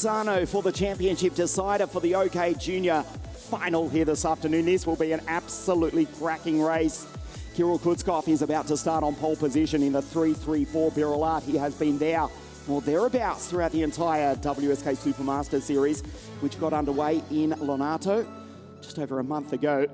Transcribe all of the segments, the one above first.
SARNO for the championship decider for the OK Junior final here this afternoon. This will be an absolutely cracking race. Kirill Kutzkov is about to start on pole position in the 3-3-4 barrel art. He has been there or thereabouts throughout the entire WSK Supermaster Series, which got underway in Lonato just over a month ago.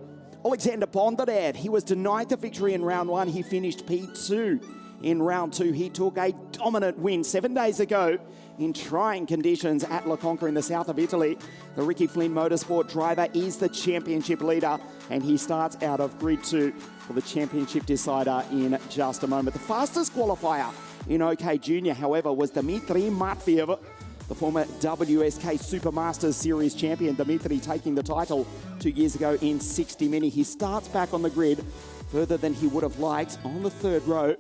Alexander Bondarev, he was denied the victory in round one. He finished P2 in round two. He took a dominant win 7 days ago in trying conditions at La Conca in the south of Italy. The Ricky Flynn Motorsport driver is the championship leader, and he starts out of grid two for the championship decider in just a moment. The fastest qualifier in OK Junior, however, was Dmitry Matviev, the former WSK Supermasters Series champion. Dmitry taking the title 2 years ago in 60 minutes. He starts back on the grid further than he would have liked on the third row.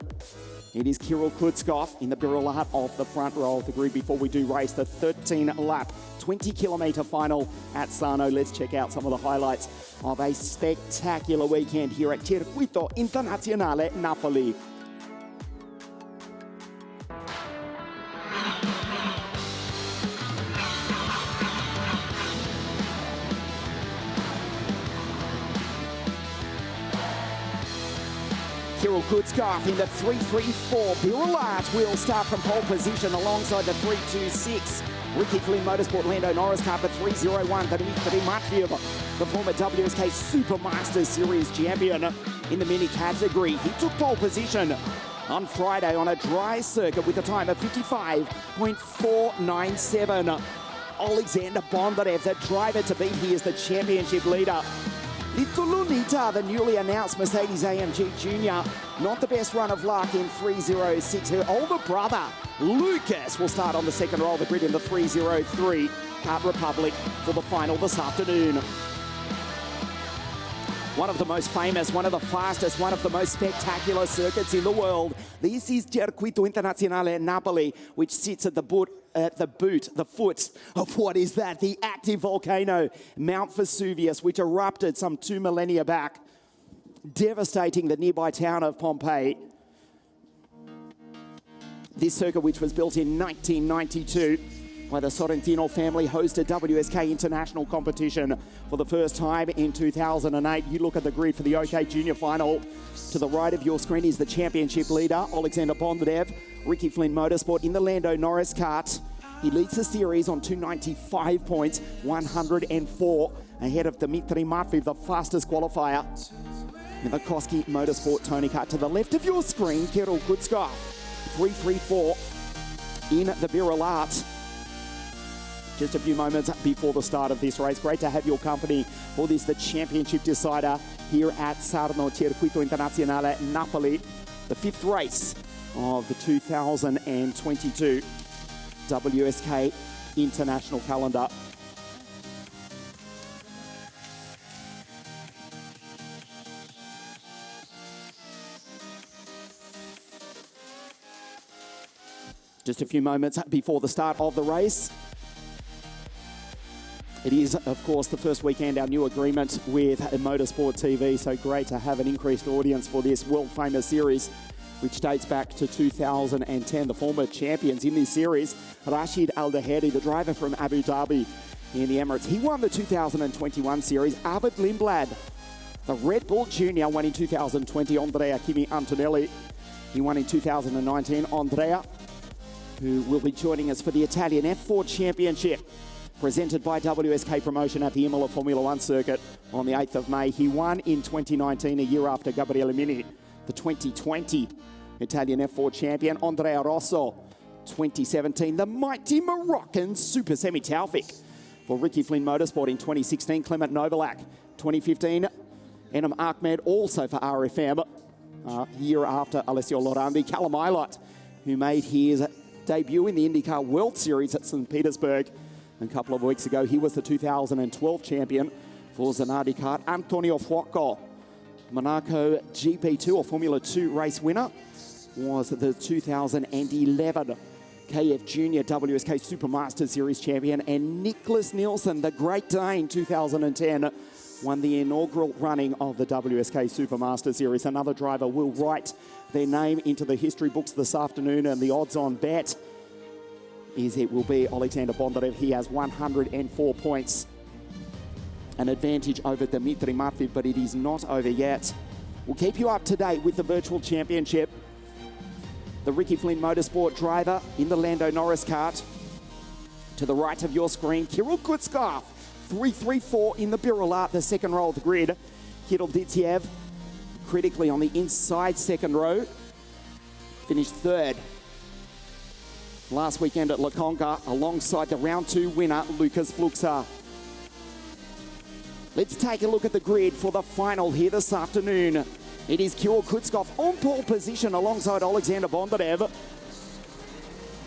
It is Kirill Kutzkov in the barrel art of the front row of the grid before we do race the 13-lap, 20-kilometre final at SARNO. Let's check out some of the highlights of a spectacular weekend here at Circuito Internazionale Napoli. Kirill Kutzkov in the 3-3-4 barrel art will start from pole position alongside the 3-2-6 Ricky Flynn Motorsport Lando Norris car for 3-0-1. Dmitry Matviev, the former WSK Supermaster Series champion in the mini category. He took pole position on Friday on a dry circuit with a time of 55.497. Alexander Bondarev, the driver to beat, he is the championship leader. Lunita, the newly announced Mercedes-AMG Junior, not the best run of luck in 3-0-6. Her older brother, Lucas, will start on the second row of the grid in the 3-0-3 Kart Republic for the final this afternoon. One of the most famous, one of the fastest, one of the most spectacular circuits in the world. This is Circuito Internazionale Napoli, which sits at the foot of what is that? The active volcano, Mount Vesuvius, which erupted some 2 millennia back, devastating the nearby town of Pompeii. This circuit, which was built in 1992 by the Sorrentino family, hosted WSK International competition for the first time in 2008. You look at the grid for the OK Junior final. To the right of your screen is the championship leader, Alexander Bondarev, Ricky Flynn Motorsport in the Lando Norris kart. He leads the series on 295 points, 104, ahead of Dmitry Matviev, the fastest qualifier in the Koski Motorsport Tony kart. To the left of your screen, Kirill Kutzkov, 3-3-4 in the barrel art. Just a few moments before the start of this race. Great to have your company for this, the championship decider here at SARNO Circuito Internazionale Napoli, the fifth race of the 2022 WSK International calendar. Just a few moments before the start of the race. It is, of course, the first weekend, our new agreement with Motorsport TV, so great to have an increased audience for this world-famous series, which dates back to 2010. The former champions in this series, Rashid Al-Daheri, the driver from Abu Dhabi in the Emirates. He won the 2021 series. Arvid Lindblad, the Red Bull Junior, won in 2020. Andrea Kimi Antonelli, he won in 2019. Andrea, who will be joining us for the Italian F4 Championship, presented by WSK Promotion at the Imola Formula One circuit on the 8th of May. He won in 2019, a year after Gabriele Mini, the 2020 Italian F4 champion. Andrea Rosso, 2017, the mighty Moroccan Super Semi Taufik for Ricky Flynn Motorsport in 2016. Clement Novalak, 2015. Enem Ahmed, also for RFM, year after Alessio Lorandi. Callum Eilert, who made his debut in the IndyCar World Series at St. Petersburg a couple of weeks ago. He was the 2012 champion for Zanardi Kart. Antonio Fuoco, Monaco GP2 or Formula 2 race winner, was the 2011 KF Junior WSK Supermaster Series champion. And Nicholas Nielsen, the Great Dane, 2010, won the inaugural running of the WSK Supermaster Series. Another driver will write their name into the history books this afternoon, and the odds-on bet is it will be Alexander Bondarev. He has 104 points. An advantage over Dmitry Matveev, but it is not over yet. We'll keep you up to date with the virtual championship. The Ricky Flynn Motorsport driver in the Lando Norris kart. To the right of your screen, Kirill Kutskov, 3-3-4 in the Birula, the second row of the grid. Kirill Ditsiev, critically on the inside second row, finished third last weekend at La Conca, alongside the round 2 winner, Lukas Fluxa. Let's take a look at the grid for the final here this afternoon. It is Kirill Kutskov on pole position alongside Alexander Bondarev.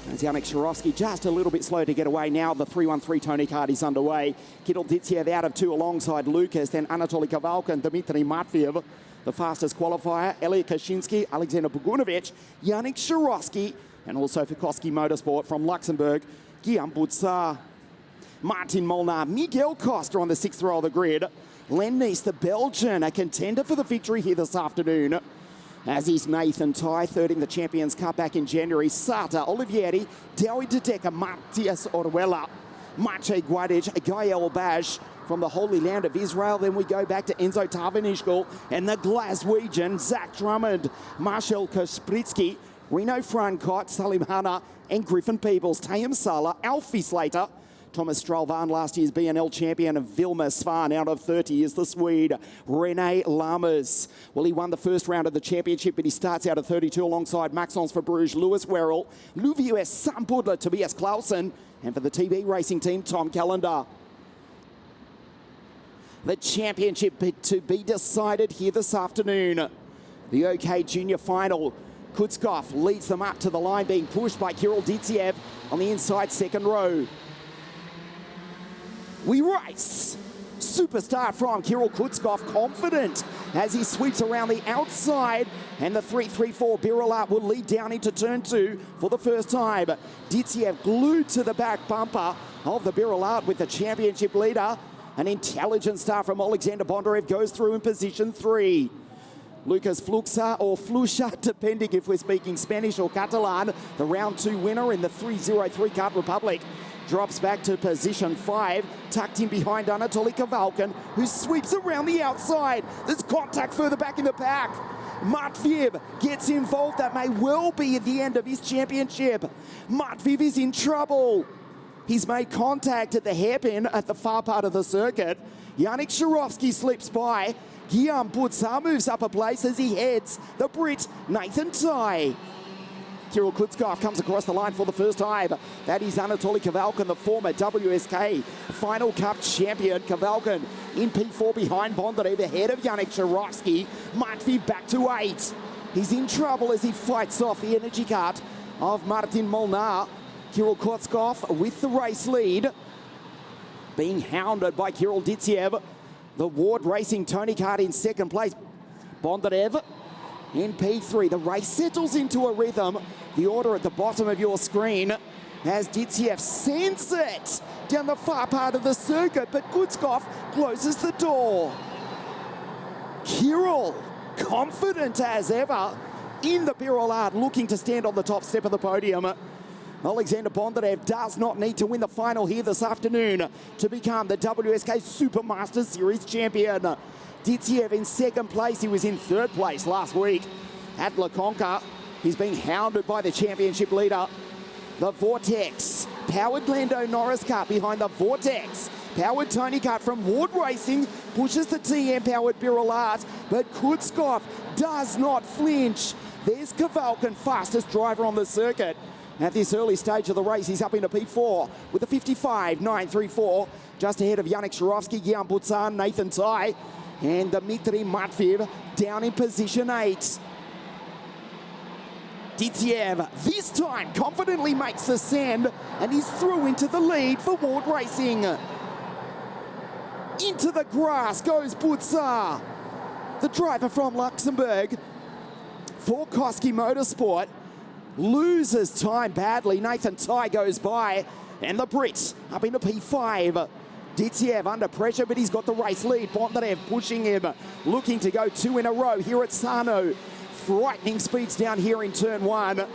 As Yannick Shirovsky just a little bit slow to get away now. The 3-1-3 Tony kart is underway. Kirill Ditsiev out of 2 alongside Lucas, then Anatoly Kavalka and Dmitry Matveev. The fastest qualifier, Elliot Kaczynski, Alexander Bogunovic, Yannick Shirovsky, and also for Koski Motorsport from Luxembourg, Guillaume Boutsar. Martin Molnar, Miguel Costa on the 6th row of the grid. Len Nice, the Belgian, a contender for the victory here this afternoon. As is Nathan Ty, third in the Champions Cup back in January. Sata, Olivieri, Dawi Dedeca, Matias Orwella, Maciej Guadic, Gael Bash from the Holy Land of Israel. Then we go back to Enzo Tarvanishkel and the Glaswegian, Zach Drummond, Marshall Kaspritsky, Reno Frankot, Salim Hanna, and Griffin Peebles, Tayam Sala, Alfie Slater, Thomas Stralvan, last year's BNL champion, of Vilma Svan, out of 30 is the Swede, Rene Lammers. Well, he won the first round of the championship, but he starts out of 32 alongside Maxence Verbruge, Lewis Werrell, Luvius Sampudler, Tobias Clausen, and for the TB Racing team, Tom Callender. The championship to be decided here this afternoon. The OK Junior final. Kutskov leads them up to the line, being pushed by Kirill Ditsiev on the inside second row. We race. Superstar from Kirill Kutskov, confident as he sweeps around the outside, and the 3-3-4 Birula will lead down into turn 2 for the first time. Ditsiev glued to the back bumper of the Birula with the championship leader. An intelligent start from Alexander Bondarev goes through in position 3. Lucas Fluxa, or Flusha, depending if we're speaking Spanish or Catalan, the round 2 winner in the 3-0-3 Kart Republic, drops back to position 5, tucked in behind Anatoly Kavalkin, who sweeps around the outside. There's contact further back in the pack. Matveev gets involved. That may well be at the end of his championship. Matveev is in trouble. He's made contact at the hairpin at the far part of the circuit. Yannick Shirovsky slips by. Guillaume Boutsar moves up a place as he heads the Brit Nathan Ty. Kirill Kutskov comes across the line for the first time. That is Anatoly Kavalkin, the former WSK Final Cup champion. Kavalkin in P4 behind Bondarev, ahead of Yannick Shirovsky. Matveev back to 8. He's in trouble as he fights off the energy kart of Martin Molnar. Kirill Kutskov with the race lead, being hounded by Kirill Ditsiev. The Ward Racing Tony kart in second place. Bondarev in P3. The race settles into a rhythm. The order at the bottom of your screen as Ditsiev sends it down the far part of the circuit, but Kutskov closes the door. Kirill, confident as ever in the Birula, looking to stand on the top step of the podium. Alexander Bondarev does not need to win the final here this afternoon to become the WSK Supermaster Series champion. Ditsiev in second place. He was in third place last week at La Conca. He's being hounded by the championship leader. The Vortex, powered Lando Norris kart behind the Vortex. Powered Tony kart from Ward Racing pushes the TM-powered Birula, but Kutskov does not flinch. There's Kavalkin, fastest driver on the circuit. At this early stage of the race, he's up into P4 with a 55.934, just ahead of Yannick Shirovsky, Guillaume Boutsar, Nathan Ty, and Dmitry Matveev down in position 8. Ditsiev this time confidently makes the send, and he's through into the lead for Ward Racing. Into the grass goes Boutsar, the driver from Luxembourg for Koski Motorsport. Loses time badly. Nathan Ty goes by, and the Brits up into P5. Ditsiev under pressure, but he's got the race lead. Bondarev pushing him, looking to go 2 in a row here at SARNO. Frightening speeds down here in turn 1.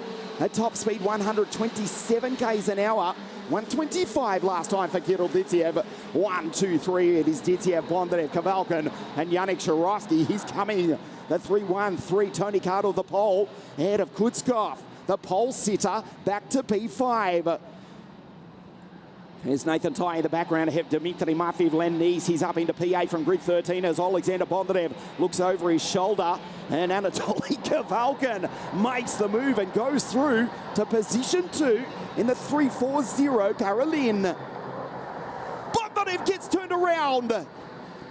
At top speed, 127 k's an hour. 125 last time for Kirill Ditsiev. 1, 2, 3. It is Ditsiev, Bondarev, Kavalkin, and Yannick Sharovsky. He's coming. The 3-1-3. Tony Cardle, the pole, ahead of Kutskov. The pole sitter back to P5. There's Nathan Tai in the background ahead of Dmitry Matveev, Len Nies. He's up into P8 from grid 13 as Alexander Bondarev looks over his shoulder. And Anatoly Kavalkin makes the move and goes through to position 2 in the 3-4-0 Paralin. Bondarev gets turned around.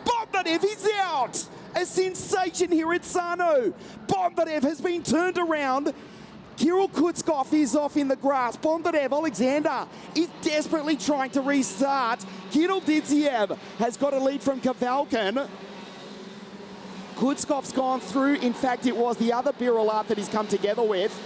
Bondarev is out. A sensation here at SARNO. Bondarev has been turned around. Kirill Kutskov is off in the grass. Bondarev, Alexander, is desperately trying to restart. Kirill Ditsiev has got a lead from Kavalkin. Kutskov's gone through. In fact, it was the other Birolab that he's come together with.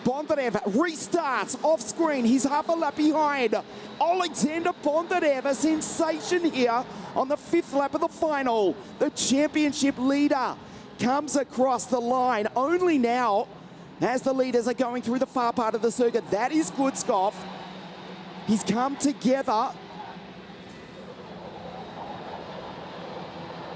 Bondarev restarts off screen. He's half a lap behind. Alexander Bondarev, a sensation here on the 5th lap of the final. The championship leader comes across the line only now as the leaders are going through the far part of the circuit. That is Kutskov. He's come together.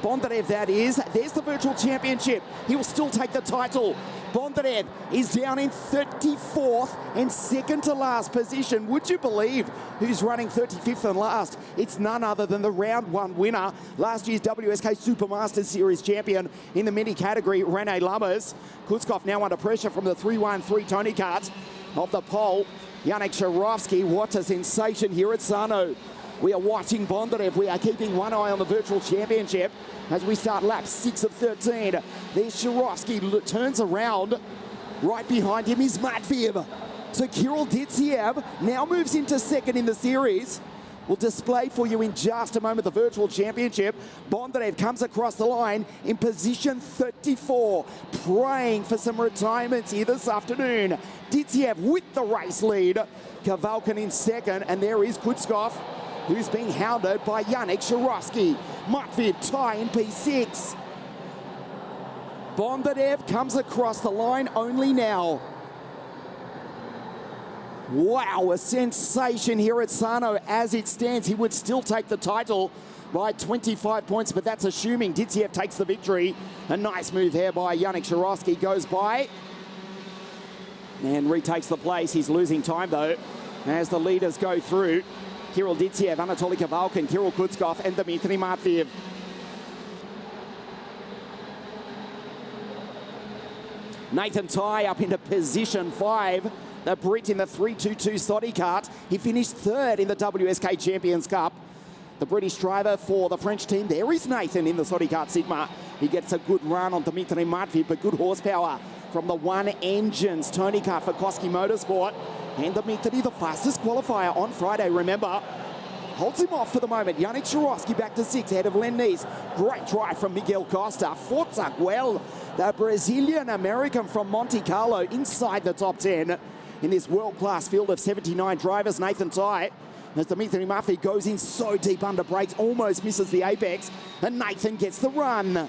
Bondarev, that is. There's the virtual championship. He will still take the title. Bondarev is down in 34th and second to last position. Would you believe who's running 35th and last? It's none other than the round 1 winner, last year's WSK Supermasters Series champion in the mini category, Rene Lammers. Kutskov now under pressure from the 3-1-3 Tony Kart of the pole. Yannick Sharovsky, what a sensation here at SARNO. We are watching Bondarev. We are keeping one eye on the virtual championship as we start lap 6 of 13. There's Sharovsky, turns around. Right behind him is Matveev. So Kirill Ditsiev now moves into second in the series. We'll display for you in just a moment the virtual championship. Bondarev comes across the line in position 34, praying for some retirements here this afternoon. Ditsiev with the race lead. Kavalkin in second, and there is Kutskov, who's being hounded by Yannick Sharovsky. Matveev tie in P6. Bondarev comes across the line only now. Wow, a sensation here at SARNO. As it stands, he would still take the title by 25 points, but that's assuming Ditsiev takes the victory. A nice move here by Yannick Sharovsky, goes by and retakes the place. He's losing time though as the leaders go through. Kirill Ditsiev, Anatoly Kavalkin, Kirill Kutskov, and Dmitry Matveev. Nathan Tai up into position 5. The Brit in the 3-2-2 Soddy Kart. He finished 3rd in the WSK Champions Cup. The British driver for the French team. There is Nathan in the Soddy Kart Sigma. He gets a good run on Dmitry Matveev, but good horsepower from the one engines Tony Kart for Koski Motorsport. And Dmitry, the fastest qualifier on Friday, remember. Holds him off for the moment. Yannick Sharovsky back to 6 ahead of Len Nies. Great drive from Miguel Costa. Fortzak well, the Brazilian-American from Monte Carlo inside the top 10 in this world-class field of 79 drivers. Nathan Tai, as Dmitry Matveev goes in so deep under brakes, almost misses the apex, and Nathan gets the run.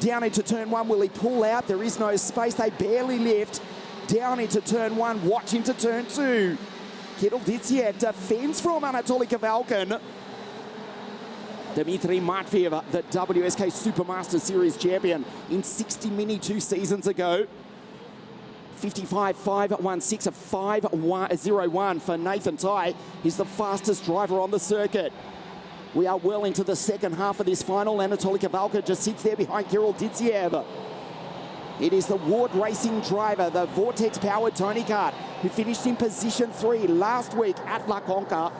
Down into turn 1, will he pull out? There is no space, they barely lift. Down into turn 1, watch into turn 2. Kirill Ditsiev defends from Anatoly Kavalkin. Dmitry Matveev, the WSK Supermaster Series champion in 60 Mini 2 seasons ago. 55.516, a 5.01 for Nathan Tai. He's the fastest driver on the circuit. We are well into the second half of this final. Anatoly Kavalkin just sits there behind Kirill Ditsiev. It is the Ward Racing driver, the Vortex-powered Tony Kart, who finished in position 3 last week at La Conca.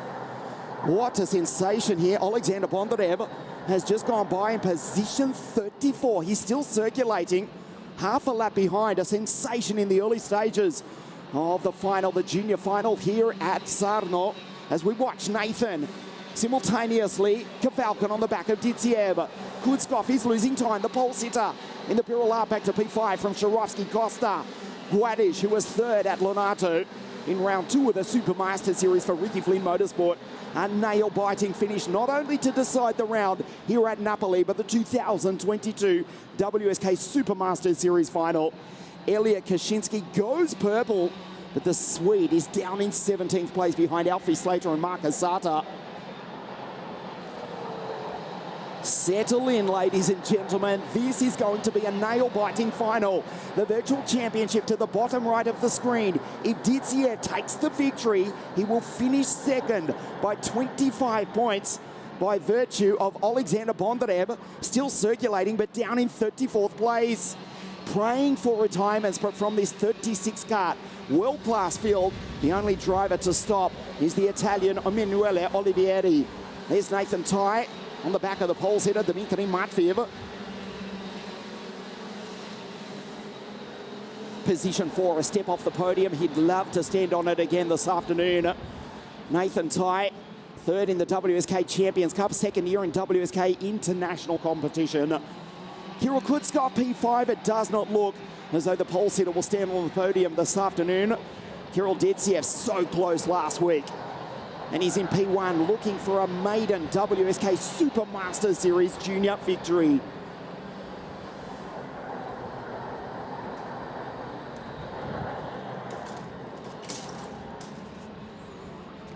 What a sensation here. Alexander Bondarev has just gone by in position 34. He's still circulating, half a lap behind. A sensation in the early stages of the final, the junior final here at SARNO, as we watch Nathan simultaneously. Kavalkin on the back of Ditsiev. Kutskov is losing time, the pole sitter in the Birolab back to P5 from Sharovsky Costa. Guadish, who was 3rd at Lonato in round 2 of the Supermaster Series for Ricky Flynn Motorsport. A nail-biting finish, not only to decide the round here at Napoli, but the 2022 WSK Supermaster Series final. Elliot Kaczynski goes purple, but the Swede is down in 17th place behind Alfie Slater and Marcus Sata. Settle in, ladies and gentlemen. This is going to be a nail-biting final. The virtual championship to the bottom right of the screen. If Didier takes the victory, he will finish second by 25 points by virtue of Alexander Bondarev still circulating, but down in 34th place. Praying for retirements from this 36 kart world-class field. The only driver to stop is the Italian Emanuele Olivieri. There's Nathan Ty on the back of the pole setter, Dmitry Matveev. Position 4, a step off the podium. He'd love to stand on it again this afternoon. Nathan Ty, third in the WSK Champions Cup, second year in WSK international competition. Kirill Kutzkov, P5, it does not look as though the pole sitter will stand on the podium this afternoon. Kirill Detsiev so close last week. And he's in P1 looking for a maiden WSK Supermaster Series Junior victory.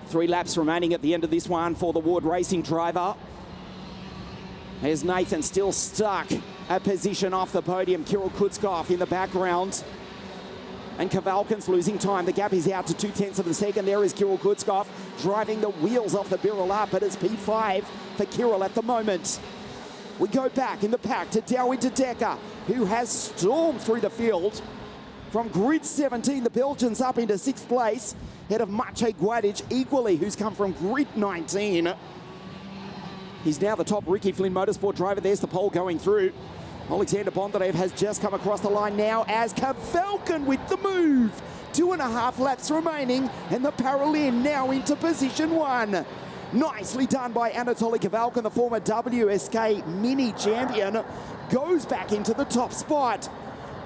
Three laps remaining at the end of this one for the Ward Racing driver. There's Nathan still stuck a position off the podium. Kirill Kutzkov in the background. And Kavalkin's losing time. The gap is out to 0.2 of a second. There is Kirill Kutzkov driving the wheels off the barrel up, but it's P5 for Kirill at the moment. We go back in the pack to Douwe de Decker, who has stormed through the field. From grid 17, the Belgians up into 6th place, ahead of Maciej Guadic, equally, who's come from grid 19. He's now the top Ricky Flynn Motorsport driver. There's the pole going through. Alexander Bondarev has just come across the line now as Kavalkin with the move. 2.5 laps remaining, and the Paralin now into position 1. Nicely done by Anatoly Kavalkin, the former WSK mini champion, goes back into the top spot.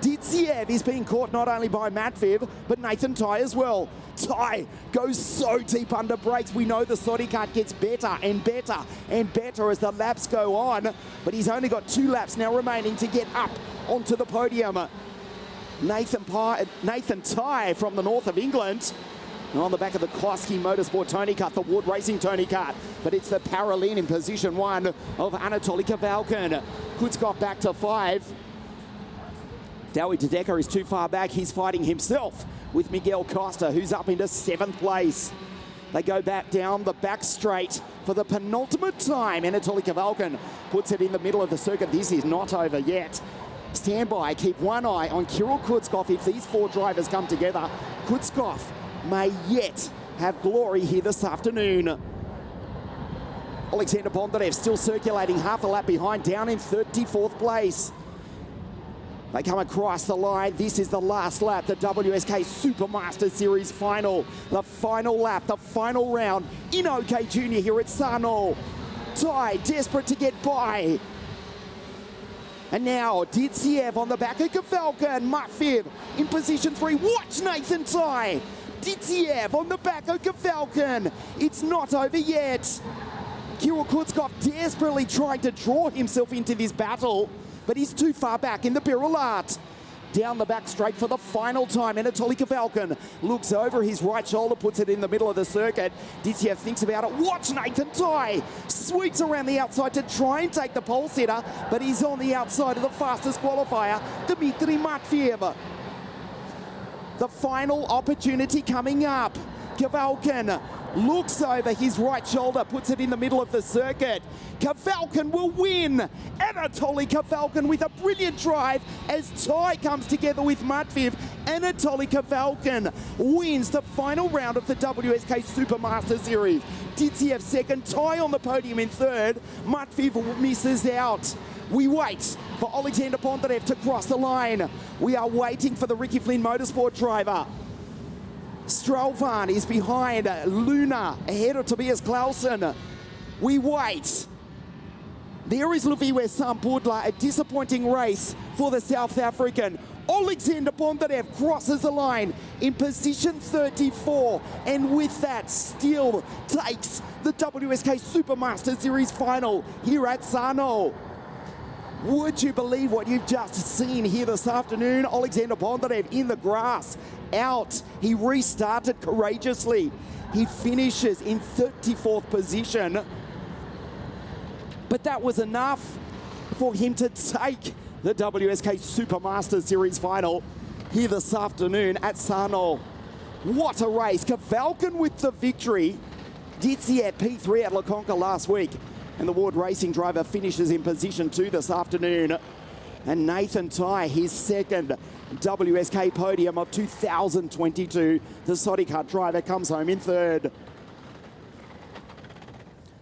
Ditsiev is being caught not only by Matveev, but Nathan Ty as well. Ty goes so deep under brakes. We know the Saudi kart gets better and better and better as the laps go on, but he's only got 2 laps now remaining to get up onto the podium. Nathan Ty from the north of England. And on the back of the Koski Motorsport Tony Kart, the Ward Racing Tony Kart, but it's the Paralin in position 1 of Anatoly Kavalkin. Kutzkov back to 5. Douwe de Decker is too far back. He's fighting himself with Miguel Costa, who's up into 7th place. They go back down the back straight for the penultimate time. Anatoly Kavalkin puts it in the middle of the circuit. This is not over yet. Stand by, keep one eye on Kirill Kutzkov. If these 4 drivers come together, Kutzkov may yet have glory here this afternoon. Alexander Bondarev still circulating half a lap behind, down in 34th place. They come across the line. This is the last lap, the WSK Supermaster Series final. The final lap, the final round in OK Junior here at SARNO. Ty desperate to get by. And now Ditsiev on the back of Kavalkin. Matveev in position 3. Watch Nathan Ty. Ditsiev on the back of Kavalkin. It's not over yet. Kirill Kutzkov desperately trying to draw himself into this battle, but he's too far back in the barrel art. Down the back straight for the final time. Anatoly Kavalkin looks over his right shoulder, puts it in the middle of the circuit. Ditsiev thinks about it. Watch Nathan Ty. Sweeps around the outside to try and take the pole sitter, but he's on the outside of the fastest qualifier, Dmitry Matveev. The final opportunity coming up. Kavalkin looks over his right shoulder, puts it in the middle of the circuit. Kavalkin will win. Anatoly Kavalkin with a brilliant drive as Ty comes together with Matveev. Anatoly Kavalkin wins the final round of the WSK Supermaster Series. Ditsiev second, Ty on the podium in third. Matveev misses out. We wait for Alexander Bondarev to cross the line. We are waiting for the Ricky Flynn Motorsport driver. Stralvan is behind Luna, ahead of Tobias Clausen. We wait. There is Luviwe Sambudla, a disappointing race for the South African. Alexander Bondarev crosses the line in position 34, and with that still takes the WSK Supermaster Series final here at SARNO. Would you believe what you've just seen here this afternoon? Alexander Bondarev in the grass, out. He restarted courageously. He finishes in 34th position. But that was enough for him to take the WSK Supermaster Series final here this afternoon at SARNO. What a race. Kavalkin with the victory. Ditsiev P3 at La Conca last week. And the Ward Racing driver finishes in position 2 this afternoon. And Nathan Ty, his second WSK podium of 2022. The Kart driver comes home in 3rd.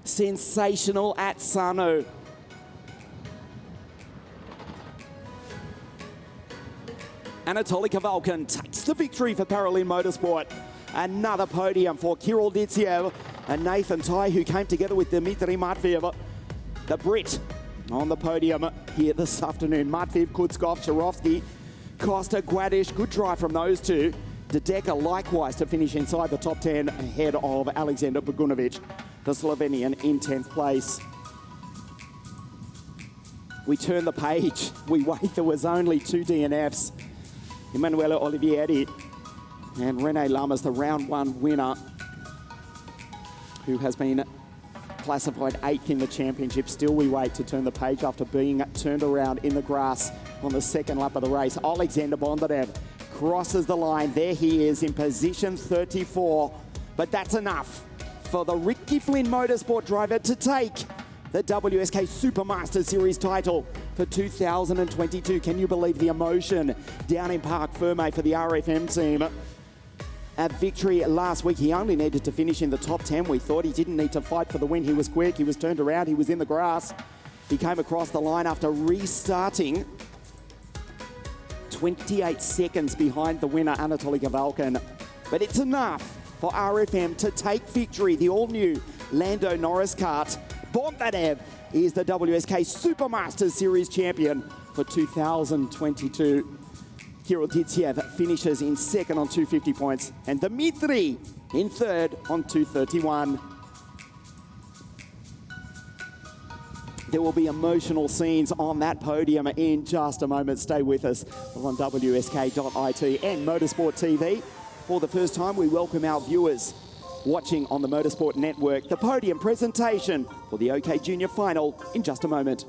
Sensational at SARNO. Anatoly Kavalkin takes the victory for Paralympic Motorsport. Another podium for Kirill Ditsiev and Nathan Ty, who came together with Dmitry Matveev, the Brit, on the podium here this afternoon. Matveev, Kutskov, Sharovsky, Costa, Guadish, good drive from those two. Dedeka likewise to finish inside the top 10 ahead of Alexander Bogunovic, the Slovenian, in 10th place. We turn the page. We wait. There was only 2 DNFs. Emanuele Olivieri and Rene Lammers, the round 1 winner, who has been classified 8th in the championship. Still we wait to turn the page after being turned around in the grass on the 2nd lap of the race. Alexander Bondarev crosses the line. There he is in position 34. But that's enough for the Ricky Flynn Motorsport driver to take the WSK Supermaster Series title for 2022. Can you believe the emotion down in Parc Ferme for the RFM team? A victory last week. He only needed to finish in the top 10. We thought he didn't need to fight for the win. He was quick. He was turned around. He was in the grass. He came across the line after restarting 28 seconds behind the winner, Anatoly Kavalkin. But it's enough for RFM to take victory. The all-new Lando Norris kart. Bondarev is the WSK Supermaster Series champion for 2022. Kirill Ditsiev finishes in 2nd on 250 points, and Dmitry in 3rd on 231. There will be emotional scenes on that podium in just a moment. Stay with us on WSK.it and Motorsport TV. For the first time, we welcome our viewers watching on the Motorsport Network. The podium presentation for the OK Junior Final in just a moment.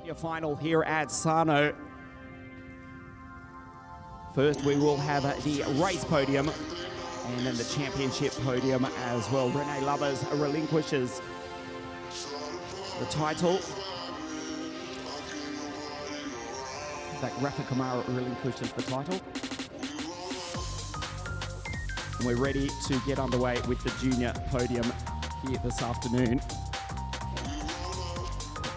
Your final here at SARNO. First, we will have the race podium and then the championship podium as well. Rene Lammers relinquishes the title. In fact, Rafa Kamara relinquishes the title. And we're ready to get underway with the junior podium here this afternoon.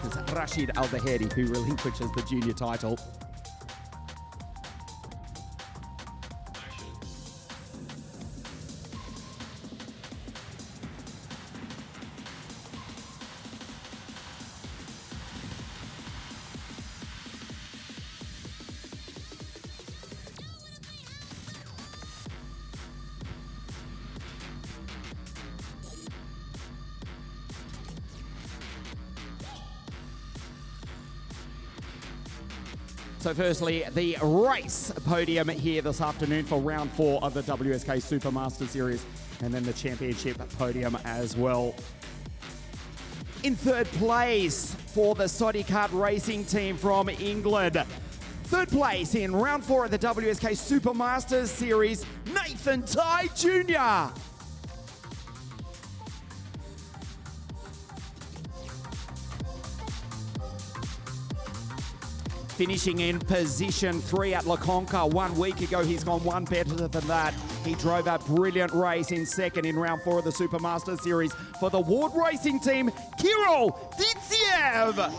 It's Rashid Al-Baheri who relinquishes the junior title. So firstly, the race podium here this afternoon for round 4 of the WSK Supermaster Series, and then the championship podium as well. In third place for the Kart Racing team from England. Third place in round 4 of the WSK Supermasters Series, Nathan Tai Jr. Finishing in position 3 at La Conca 1 week ago. He's gone one better than that. He drove a brilliant race in second in round 4 of the Supermaster Series for the Ward Racing team, Kirill Ditsiev.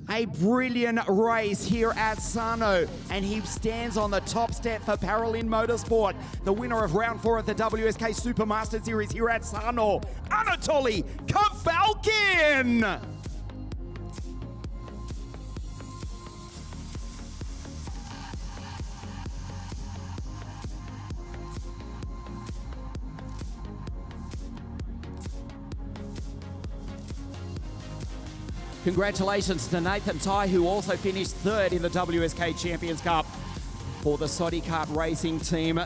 A brilliant race here at SARNO, and he stands on the top step for Paralin Motorsport. The winner of round 4 of the WSK Supermaster Series here at SARNO, Anatoly Kavalkin. Congratulations to Nathan Tai, who also finished third in the WSK Champions Cup for the Kart Racing team.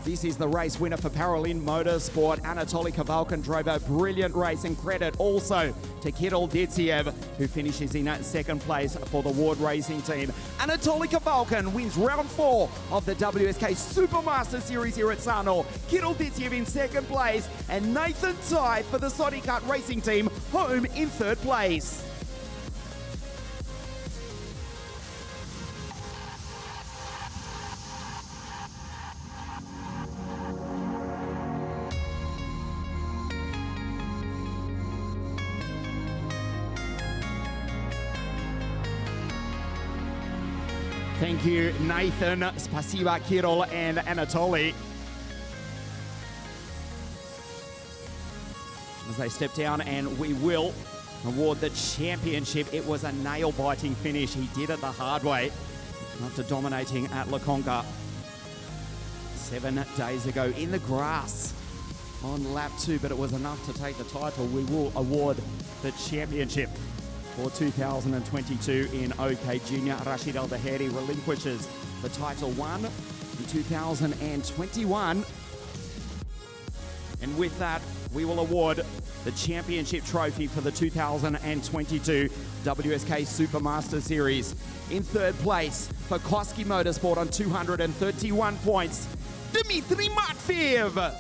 This is the race winner for Paralin Motorsport. Anatoly Kavalkin drove a brilliant race, and credit also to Kirill Ditsiev, who finishes in second place for the Ward Racing team. Anatoly Kavalkin wins round 4 of the WSK Supermaster Series here at SARNO. Kirill Ditsiev in second place, and Nathan Tai for the Kart Racing team home in third place. Thank you, Nathan, Spasiba, Kirill, and Anatoly. As they step down, and we will award the championship. It was a nail-biting finish. He did it the hard way after dominating at La Conca 7 days ago in the grass on lap 2, but it was enough to take the title. We will award the championship for 2022 in OK Junior. Rashid Al Daheri relinquishes the title won in 2021. And with that, we will award the championship trophy for the 2022 WSK Supermaster Series. In third place for Koski Motorsport on 231 points, Dmitry Matveev.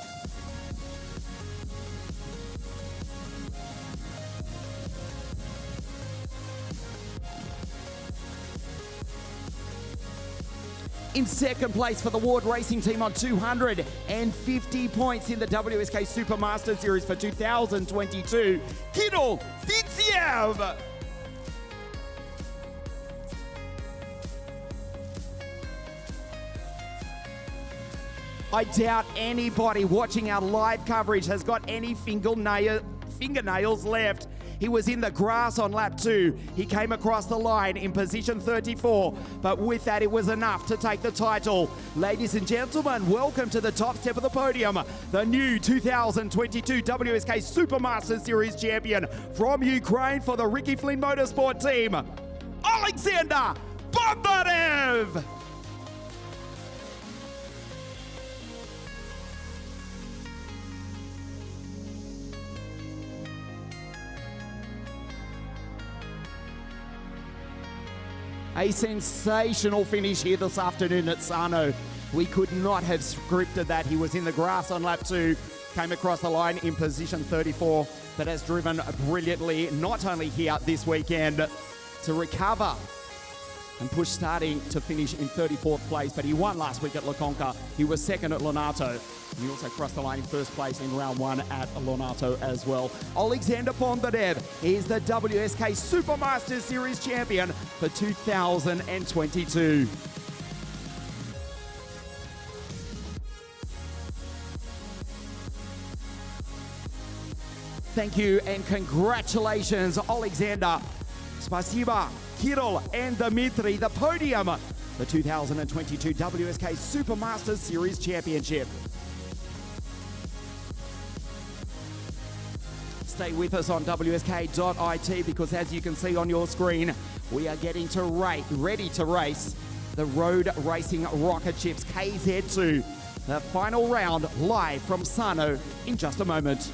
In second place for the Ward Racing team on 250 points in the WSK Supermaster Series for 2022, Kirill Ditsiev. I doubt anybody watching our live coverage has got any fingernails left. He was in the grass on lap 2. He came across the line in position 34, but with that, it was enough to take the title. Ladies and gentlemen, welcome to the top step of the podium, the new 2022 WSK Supermaster Series champion from Ukraine for the Ricky Flynn Motorsport team, Alexander Bondarev. A sensational finish here this afternoon at SARNO. We could not have scripted that. He was in the grass on lap 2, came across the line in position 34, but has driven brilliantly, not only here this weekend, to recover and push starting to finish in 34th place, but he won last week at La Conca. He was second at Lonato. He also crossed the line in first place in round 1 at Lonato as well. Alexander Bondarev is the WSK Supermaster Series champion for 2022. Thank you and congratulations, Alexander. Spasiba, Kirill and Dmitry, the podium, the 2022 WSK Supermaster Series Championship. Stay with us on WSK.IT because as you can see on your screen, we are getting to ready to race the Road Racing Rocket Ships KZ2. The final round live from SARNO in just a moment.